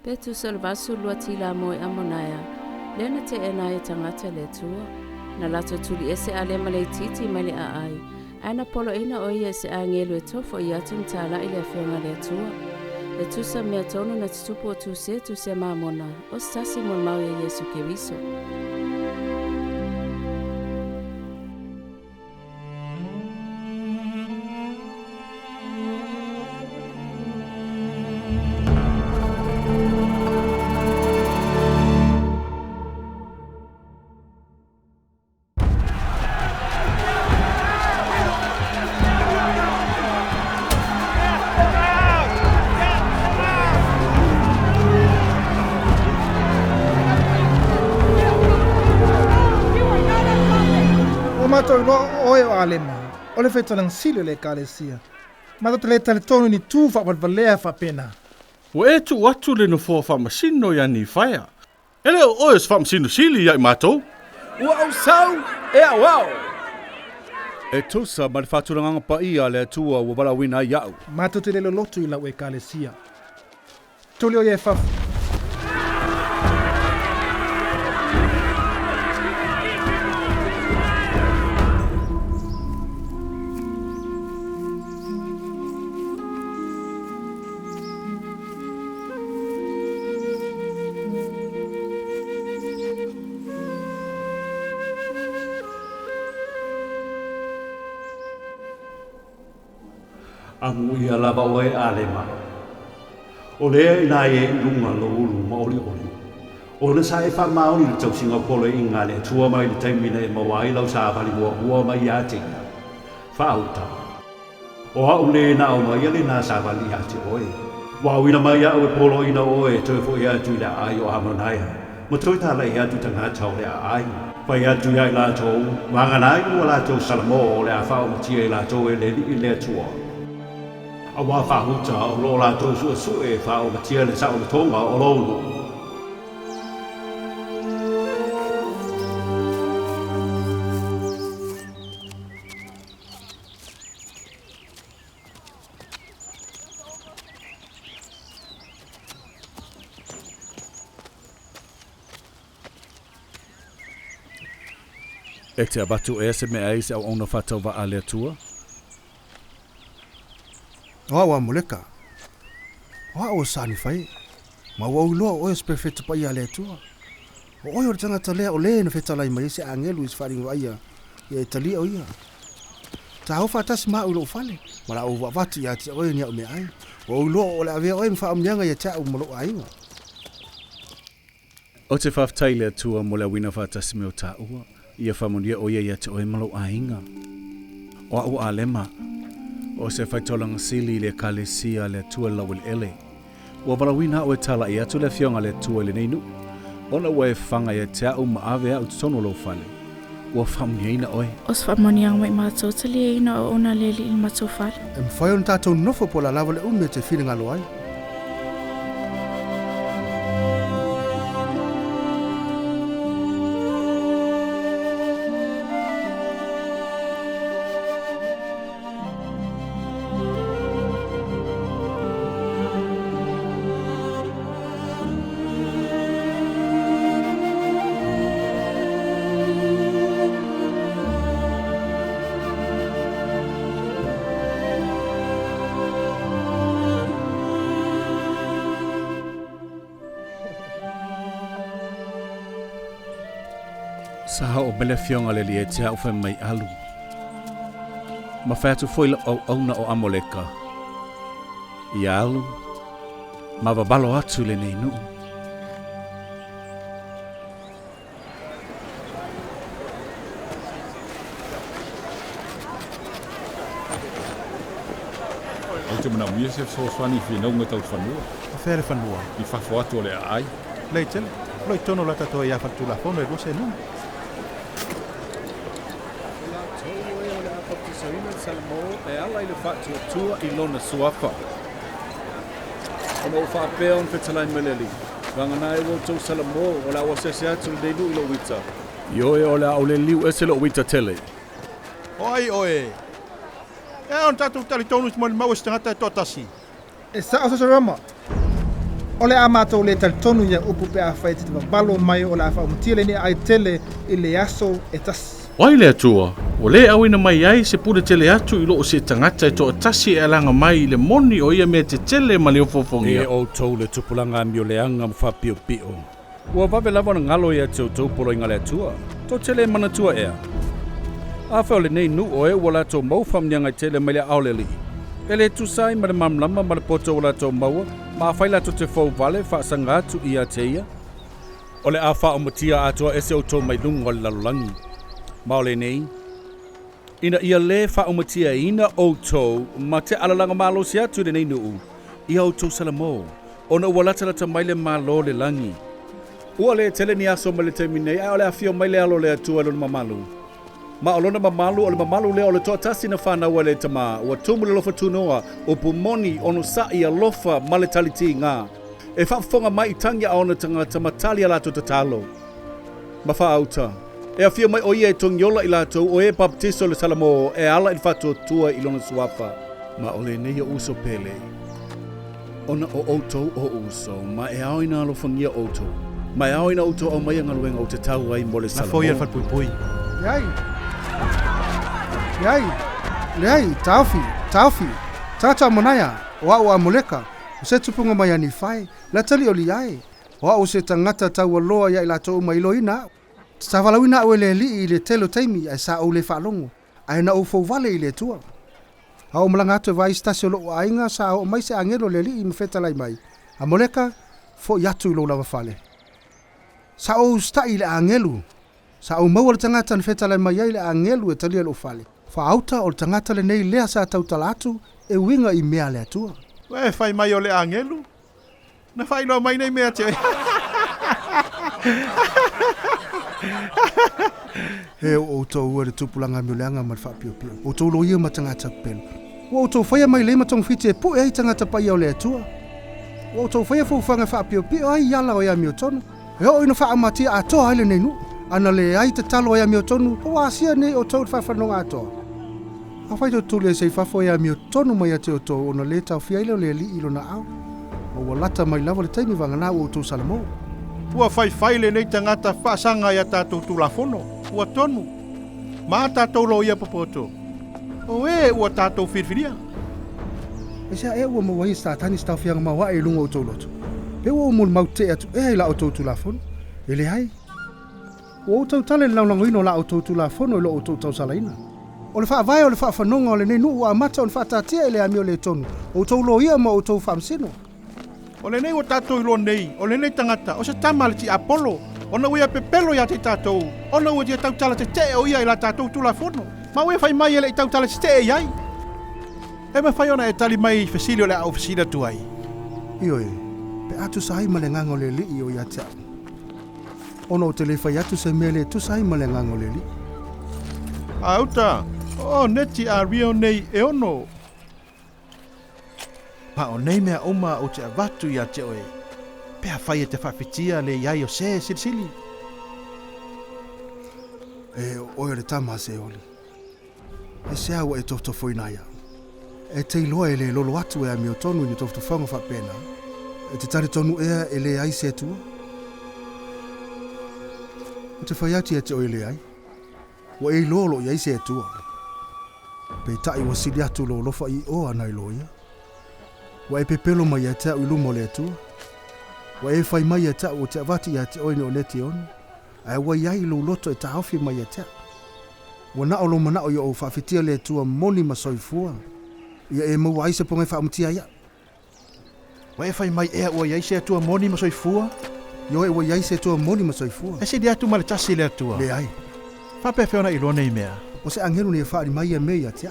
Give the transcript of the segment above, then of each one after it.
Petu salvasu lua salamo Amonaea, lena te ena e tagata le Atua, na latou tuliesea Alema le Itiiti mai le aai, ana poloaiina o ia se agelu e toefoi atu tala'i le afio le Atua. Le tusa mea tonu na tutupu o Tusi Mamona, o stasi molimau e Iesu Keriso. Mato no oe o Alema, o le fetalang sile le kalesia. Mato te le tale tonu ni tū whapalvalea whapena. O e tu atu le no fua whamasino ya ni whaia. Ele o oes whamasino sili ya i mato. Ua au sau e aoao. E tusa ma le whaturanga pa ia le atua ua Laveaiina iau. Mato te le lolotu i lau e kalesia. Tuli o ye whafu. Angu ia lava oe Alema. O lea ina e lunga lo ulu maoli oli. O na sa e wha maoli le tau singa poloaiina le tua mai le taimina e mawai lau sa pali mua mai ate. Whauta. O hau le na o mai ale na sa pali ate oe. Wawina mai au e poloaiina oe toefoi atu i le ai o Amonaea. Ma toi tala'i atu tagata o le ai. Pai atu ia i latou. Wanganai ua latou salamo o le afao matia i latou e le li i le atua. Awa whahuta o lo latou su e whao matia le sao le tonga o lolo. E te abatu e se mea eise au ona whatau wa ale atua. Oa Amoleka. Oa o sani fai. Ma wau loa o es perofeta pa ia le atua. O oi o tangata lea o le na fetalai mai se agelu is faringo aia. Ia talia o ia. Ta ho faatasi ma ulo fale. Mara o wavatu ia te oi ni au me ai. O loa o le avea oi mwha amnyanga ia ta poloaiina. O te whaftai le atua mo Laveaiina faatasi me o ua. Ia whamonia o ia te oi poloaiina. O au Alema. O se whaitolanga sili le kalesia le tua lawil ele. Ua Laveaiina o e tala'i atu le fionga le tua le neinu. Ona ua e whanga e te au maave au tono lo fale. Ua whamuniaina oe. Os whamonianga mai mātou talieina o ona le li il mātou fale. E mwhai on tātou nofo po la lava le ume te whiringa lo ai. Saha o mele fionga le li e te hau mai alu. Ma faatufoi la aoao o Amoleka. I alu. Ma wabalo atu le nei nuu. O te mana uia se fsoswani whinau ngatau whanua. Where whanua. I whafo atu o le ai. Leitele, loi tono la tatoa ia whatu la fono e gose nuu. Papatisoina salamo e Alii le faatuatua i Lona suafa. Ono whapea on whetala'i meleli. Wanganai wo tau salamo o la wasese atu le deilu i lo wita. Ioe o le au le liu ese lo wita tele. Oi oe. E on tātou tali tonu molimau e tagata e toatasi. E sa o sa rama. O le a mātou le talitonu ia upu pe a whai te wabalo mai o le a whaumutia le ni ai tele i le aso e tasi. Wai le atua, o le awina mai ai se pule tele atu i loo se tangata e toa tasi e alanga mai i le moni o ia mea te tele ma le ofofongia. E o tau le tupulanga mi o le anga mwhapio pio. Ua wawe lava na ngalo ia te o tau poloaiina le atua, to tele manatua ea. Afio le nei nu o e wala tau maufam nianga tele mai le ao le Alii. E le tusai ma le mamlama ma le poto wala tau maua, ma whaila to te fau vale whaasanga atu i a teia. O le a whaomatia atua ese o tau mai lungo le lalolagi. Ma o le nei, ina ia le whaomatia ina o tau ma te alalanga malo si atu le nei nuu. Ia o tau salamo, ona ua latalata mai le malo le langi. Ua le tele ni aso ma le terminei, a o le afio mai le alo le atua lona mamalu. Ma o lona mamalu, o le mamalu le o le toa tasi na whanau le tama, ua tumu le lofa tunoa, o pumoni ono sa ia lofa ma le taliti ngā. E whaafonga mai tangi a ona tagata ma talia latou tatalo. Ma whaauta, e afio mai o ia e togiola i latou, o e papatiso le salamo, e ala i faatuatua i lona suafa. Ma o le nei o uso pele. Ona o outou o uso, ma e ao ina alofangia outou. Ma e ao ina outou au mai angaluenga o te tau ai mo le salamo. Na foi al fatpui. Yai, taufi, tata Amonaea, o Amoleka, o se tupunga mai ani whai, la tali o li ai, o se tangata tau aloa ia i latou mai loina, sa walawina o le li i le telo taimi, ai sa o le whaalongo, ai na o fau vale i le tua. Hao malanga atu vai stasi o loo aiga, sa o mai se agelu le li i mawhetalai mai, Amoleka, fo yatu i lo lava fale. Sa o sta i le agelu, sa o maua le tangata na whetalai mai ai le agelu e talia lo fale. Faauta o le tangata le nei lea sa tau talatu e winga i mea le atua. Ue, fai mai o le agelu. Na fai loa mai nei mea te. He o tau ua le tupulanga mi o leanga ma le whaapio pio. O tau lo ia ma tangata pelu. O tau whaia mai le matong fiti e pu e ai tangata pai o le atua. O tau whaia fufanga whaapio pio ai yala o ia mi o tonu. He o ino whaamatia atoa ai le nei nu. Ana le ai te talo ia mi o tonu. O asia nei o tau whaafanonga atoa. A whai to tuliesea fafo ia mi o tonu mai ate o tō ona le tau fia ilo le li ilo na au. O walata mai lava le taimi vangana o tō salamo. Ua fai le nei tangata whaasanga ia tātou tulafono. Ua tonu. Ma tātou lo ia popoto. O e ua tātou whirwhiria. E sea e ua mawai stātani stau fianga mawa e lunga o tō loto. Pe ua molimau te atu e la o tō tulafono. E le hai. O tau tale laulangoino la o tō tulafono ilo o tō tau salaina. O le whaavai o le whaafanonga o le nei nuu a mata o le whaatatia e le ami o le tonu. O tau lo ia ma o tau whaamsino. O le nei o tātou ilo nei, o le nei tangata, o se tama le ti Apollo. O na uia pepelo ia te tātou. O na ua tia tautala te te o ia i la tātou tulafono. Ma ue fai mai ele i tautala te te iai. E ma fai ona e tali mai fesili o le au fesila tu ai. Ioi, pe atu sahi ma le nganga o le li o ia te au. Ono o te le fai atu se mele tu sahi ma le nganga o le li. Auta. O neti a rio nei e ono. Pa o nei mea oma o te avatu ia te oe. Pea fai e te whawhitia le iai o se silisili. E oe le tama se oli. E se awa e toefoi ia. E te iloa e le lolo atu e a mi o tonu ni toeftonga whapena. E te tari tonu ea e le ai se atua. O te whai ati e te oe le ai. Wa e lolo i ai se atua. Pe tai wa sili atu lo lofa i o ana i loia. Wa e pepelo mai e tau i lumo le atua. Wa e fai mai e tau o te avati i te oine o neti onu. A wa iai lo loto e ta hawhi mai e tau. Wa na o lo mana o i o whawhitia le atua moni ma soifua. Ia e mau aise ponga e whaamatia ia. Wa e fai mai ea ua iai se atua moni ma soifua. Yo e wa iai se atua moni ma soifua. E se di atu ma le tasi le atua. Le ai. Whapewhiona i lona i mea. O se angelu ni e whaari mai e mei atia.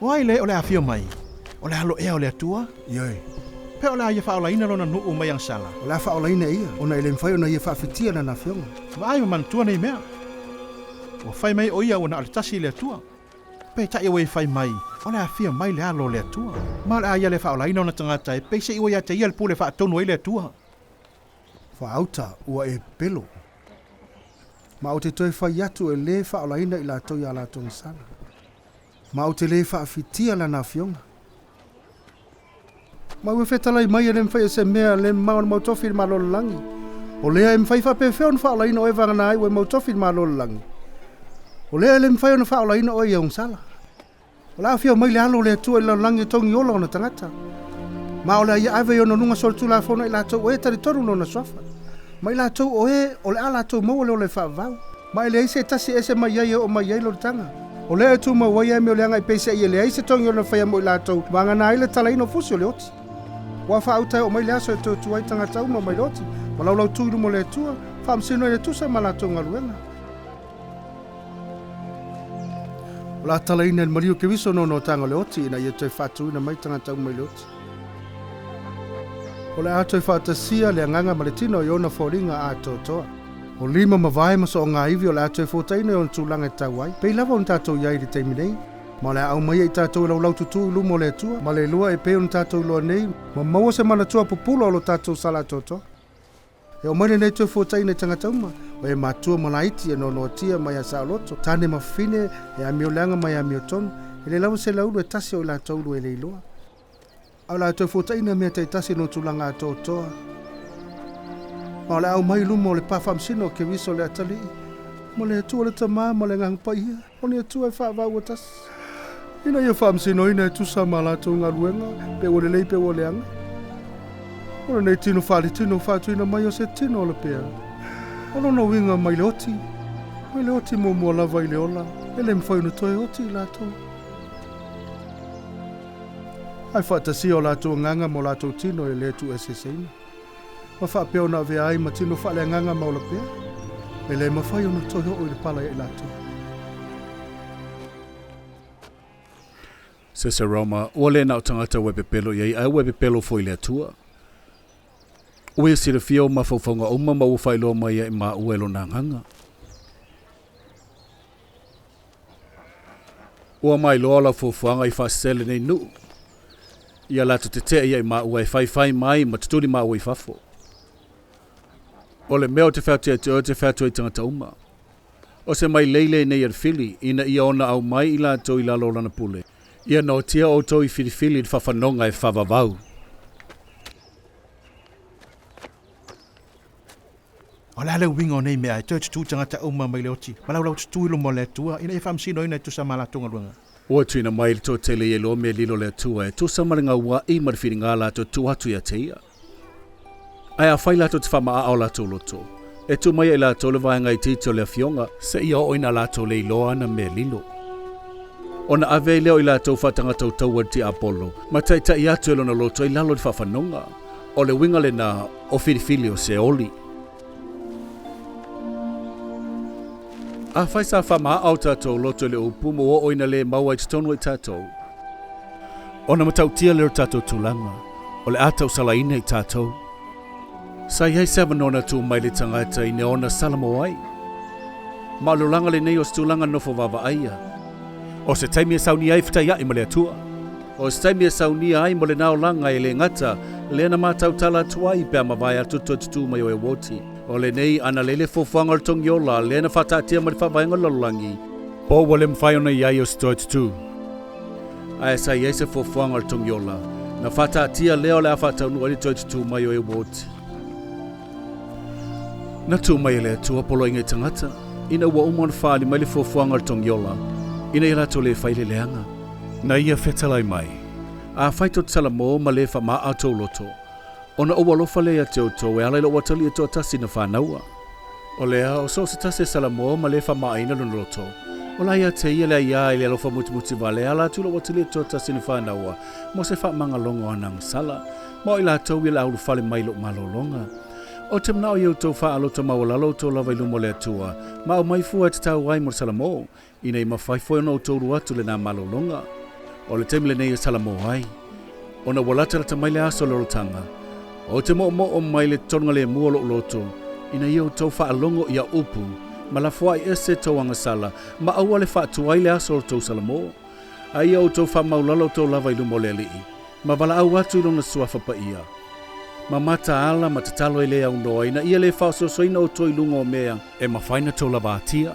O ai le o le afio mai. O le halo ea o le atua. Ioi. Pe o le aia whaolaina lona nuu mai ang sala. O le a whaolaina ia. O na ele mwhai o na ia whaafitia na na whionga. Ma ai mantua nei mea. O whai mai o ia o na alitasi le atua. Pe ta iwa i whai mai. O le afio mai le alo le atua. Ma le aia le whaolaina o na tangata e pe se iwa ia te ia le pule whaatonu ai le atua. Whaauta ua e pelo. Ma o te toi whai atu e le whaolaina i la toi a la tonga sana. Ma o te le whaafitia la na whionga. Ma ue fetalai mai le mfai se mea le mau tofi ma lalolagi. O lea e mfai faapefea ona faalaina o e vagana ai ue mau tofi ma lalolagi. O lea le mfai ona faalaina o ia unsala. O la afio mai le alo le atua i lalolagi togiola ona tagata. Ma o le ia ave ona nunga sol tu la fona i latou o e taritoru lona swafa. Ma i latou o e o le a latou mau le o le faavau. Ma i le aise tasi ese mai ai o mai ai lo tanga. O le tu ma wai me o le anga i pese i le aise togiola fai mo i latou. Vangana ai le tala'i no fusi o le oti. Wa fa utai o mai le aso e tu ai tagata uma mai loti. Ma lau tu mo le tua, fa msino le tusa ma latou ngaluenga. La tala'i nel Iesu Keriso no tanga le oti na ia te faatuaina mai tagata uma le oti. O le ato faatasi le nganga maletino i ona foringa ato toa. O lima mawai ma so ngā iwi o le ato fotaina i ona tūlanga tau ai. Pei lava on tātou iai di teimi nei. Ma le au mai i tātou lau tutu ilu mo le atua. Ma le lua e pei on tātou loa nei. Ma maua se mana tua pupulo o lo tātou sala toto. E o mai le nei tue fotaina i tangata uma. O e matua mo laiti e no tia mai a sa loto. Tane mawhine e amio leanga mai amio tonu. E le lau se laulu e tasi o la taulu e le iloa. Au la tue fotaina mea te tasi no tūlanga totoa. Ma le au mai lumo le pafamsino ke viso le atali. Mo le atua le tamā ma le ngang paia. O le atua e whaavau o tas. Ina ia whaamsino ina e tusa ma latou ngaluenga. Pe o le lei pe o le anga. O le nei tino whaali tino whaatuina mai o se tino o le pea. O lono winga mai le oti. Mai le oti mo mua lava i le ola. E le mwhainu toe oti i latou. Ai faatasi o latou nganga mo latou tino e le tu e seseina. Ma whaapeo na Laveaiina ma tino fale nganga maula pea. E le mawhai ona tohi o i le pala i latou. Se Roma, o le nao tangata webepelo iei ai webepelo foi le atua. Ue si le fio ma faufaunga uma ma uwhailo mai e ma uelo na nganga. Ua mai loa la faufuanga i whaasele nei nu. Ia lato te te iei ma ue whai mai ma tuturi ma ue fafo. O le meo te whatu e te o te whatu e tangata uma. O se mai leile nei ar fili, ina ia ona au mai i lato i lalo lana pule. Ia no tia o tō i whiriwhili i whawhanonga e whawawau. O le ale wingo nei mea e tō tutu tangata uma mai le oti. Ma lau tutu ilo mo le tua, ina e whamsino ina e tusa ma latunga luanga. Ua tuina mai le tō tele e lo me lilo le atua e tusa maringa ua i marifiri ngā lato tu atu ia te ia. Ai a whai lato te whamaa o lato loto. E tu mai e lato le vaenga i tito le afionga, se ia oina lato le iloa na me lilo. Ona ave leo i lato whatanga tau tau ti Apollo, ma taita i atu elona loto i lalo di whawhanonga. O le winga le na o whiriwhili o se oli. A whai sa whamaa au tātou loto le upu mo o oina le maua i tonu i tātou. Ona matau tia leo tātou tūlanga, o le atau salaina i tātou. Sa iai sevanona tu mai le tangata i ne ona salamo ai. Ma lulanga le nei o stulanga nofo Laveaiina. O se taimi e sauni ai whitai ai mo le atua. O se taimi e sauni ai mo le nao langa e le ngata, le na matau tala tuai pe amawai atu tutu mai o e woti. O le nei ana lele fofuanga o togiola, le na whatatia ma le whawainga lalolagi. Po wale mwhai ona iai o se tutu. Ae sa iai se fofuanga o togiola, na whatatia leo le a whataunu ali tutu mai o e woti. Na tu mai le atua poloaiina i tagata, ina ua umon fale mai le fofuanga o togiola. Ina i lato le whaile leanga. Na ia whetalai mai. A whaito salamo ma le whama a tau loto. Ona o walofa le a teo to e alailo watali e toa tasi na whanaua. O lea o so se tasi salamo ma le whama aina luna loto. O la ia te ia le ia i le alofa muti vale ala tula watali e toa tasi na whanaua. Mo se whamanga longo anang sala. Mo i lato i le aulu whale mai lo malolonga. O te mnao iau tau wha alo tau mawalalo tau lawa i lumo le atua. Ma o mai fua te tau ai mo salamo. Ina i mawhaifoi ona o tauru atu le nā malolonga. O le temi le nei e salamo ai. Ona walata rata mai le aso lorotanga. O te mo o mai le tonga le mua lo loto. Ina iau tau wha alongo ia upu. Ma la fua i ese tau anga sala. Ma aua le faatuai le aso tau salamo. A iau tau wha maulalo tau lawa i lumo le alii. Ma wala au atu ilona suafa pa ia. Ma mata ala ma tatalo i le au noa. Ina ia le whaaso soina o toi lungo o mea. E ma whaina tau Laveaiina.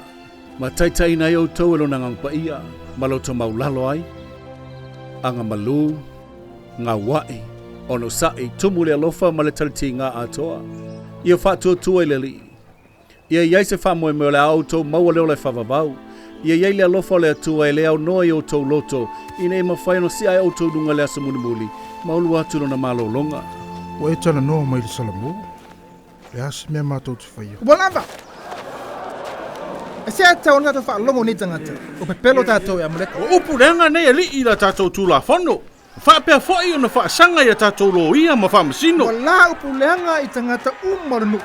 Ma taitai na iau tau elo nangang pa ia, ma loto maulalo ai, anga malu, ngā wae, Ono sa'i tumu le alofa ma le talitinga atoa. Ia faatuatua i le li'i. Ia iai se whamoe me o le auto maua leo le whavavau. Ia iai le alofa le atua e le au noa i o tau loto. Ina e mawhai no si ai o tau dunga le asa muli. Maulu atu no na malo longa. O e tana noa mai le salamo. Le asa mea mātou te whaia. Ubalava! E se ata o ngata whaalongo ni tangata. O pepelo tātou e Amoleka. O upu renga nei Alii la tātou tūlafono. Whapea fwoi o na whaasanga i a tātou lo ia ma whamasino. Wala upu leanga i tangata umarunu.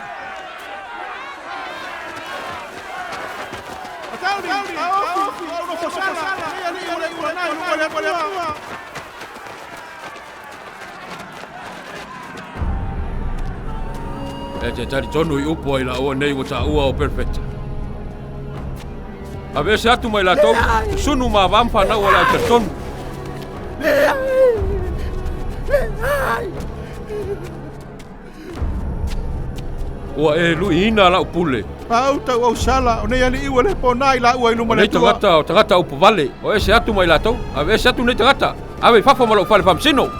E te tari tonu i upo ai la oa nei o ta ua o perofeta. A vese atu mai la tou, sunu ma vampa na ua la te tonu. Ua e luiina la upule. Au tau au sala, o nei ali iwa le pona i la ua i luma le tua. Nei tagata upo vale, o ese atu mai la tou, a vese atu nei tagata. Ave fafa malo fale famsino.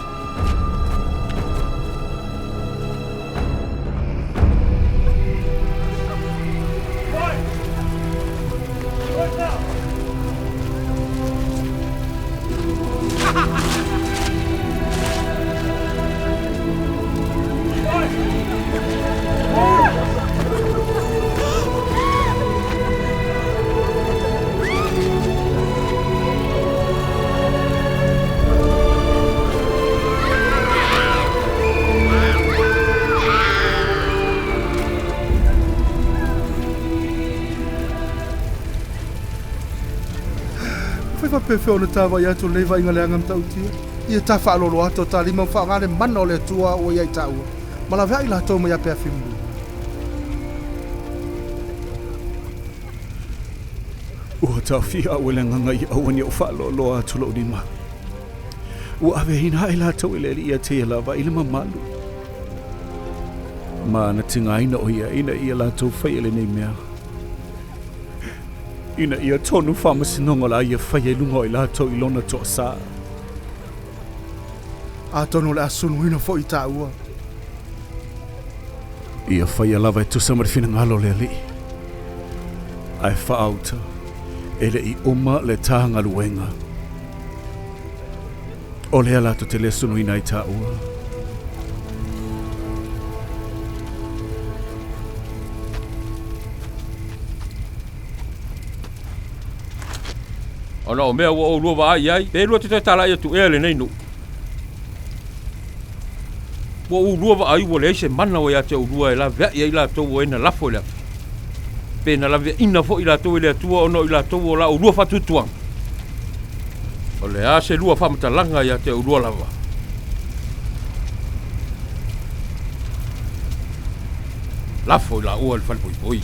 Pefe o le tawa i atu leiva inga leanga mtautia. Ia ta whaalolo ato ta lima whaangare mana o le atua o iai taua. Ma Laveaiina latou mai ape afimu. Ua tau fia au le nganga i awani o whaalolo atu lo nima. Ua Laveaiina ai latou i le ia te lava i le mamalu. Ma na tinga ina o ina latou whai ele nei mea. Ina ia tonu whamasinonga la ia whai e lunga i latou i Lona toa sa. A tono le asunu ina fo i taua. Ia whai a lava e tusa marifina ngalo le Alii. Ai whaauta, ele i uma le tāanga luenga. O lea lato te le sunu ina i taua. Ona o mea ua o lua wa ai ai, pe lua te tala'i atu ea le nei nu. Ua o lua wa ai ua le eise mana o ea te o lua e la vea i la tau o ena lafo le atu. Pe na Laveaiina fo i la tau i le atua ono i la tau o la o lua fatutuang. O le a se lua whamatalanga i a te o lua lava. Lafo i la ua le falpoipoi.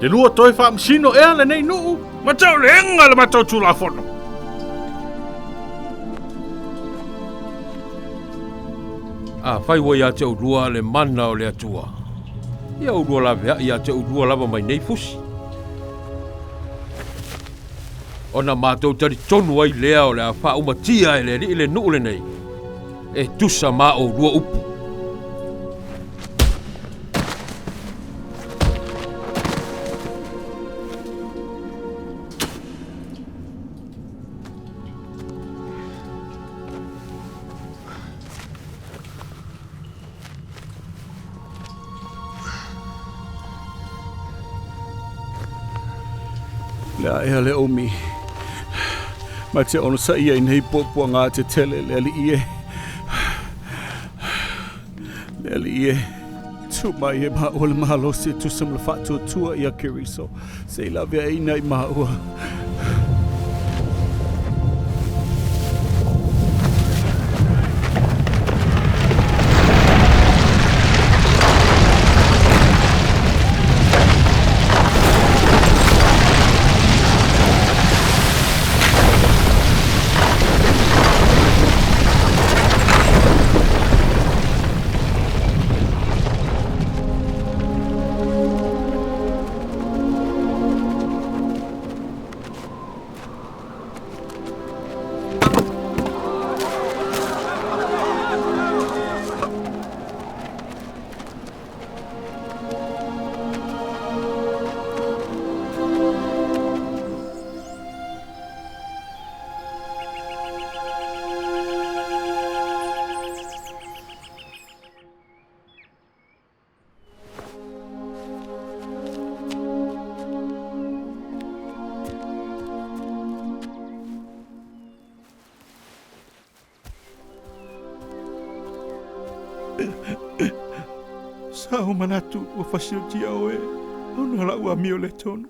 Te lua toi whaamsino ea le nei nuu. Matau le enga le matau tūlafono. A whai wa ia te urua le mana o le atua. Ia urua Laveaiina ia te urua lava mai nei fusi. Ona mātou tari tonu ai lea o le a wha umatia e le ri le nuu le nei. E tusa mā o urua upu. Lea ea le omi. Ma te ono sa ia i nei popua ngā te tele le Alii e. Le Alii e. Tu mai e ma o le mahalo se tu sam le faatuatua Iesu Keriso. Se Laveaiina i maua. Sa o manatu o fasio tia oe. Ona la ua mio le tonu.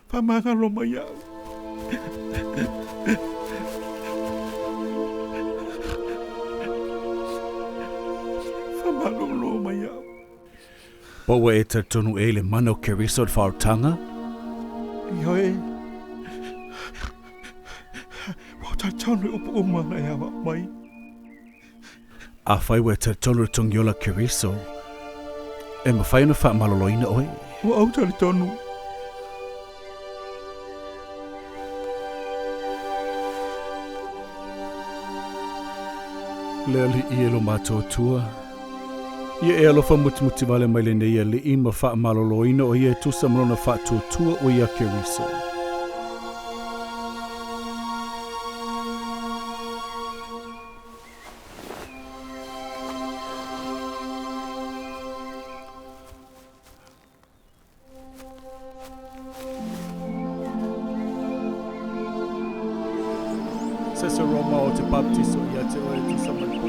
Pamanga lo mai au. Famalo lo mai au. Paua e te tonu e le mana o Keriso de whaotanga? Ioe. Wata tonu upu umana e awa mai. A whaiwa te tonu togiola Keriso. E mawhaina wha maloloina oe. O au tali tonu. Le ali i elo mātou tua. Ia e alofa mutimuti vale mai le nei ali i ma wha maloloina o ia tusa malona faatuatua o ia Keriso. Sesa Roma o te papatisoina ia te oe tusa malona.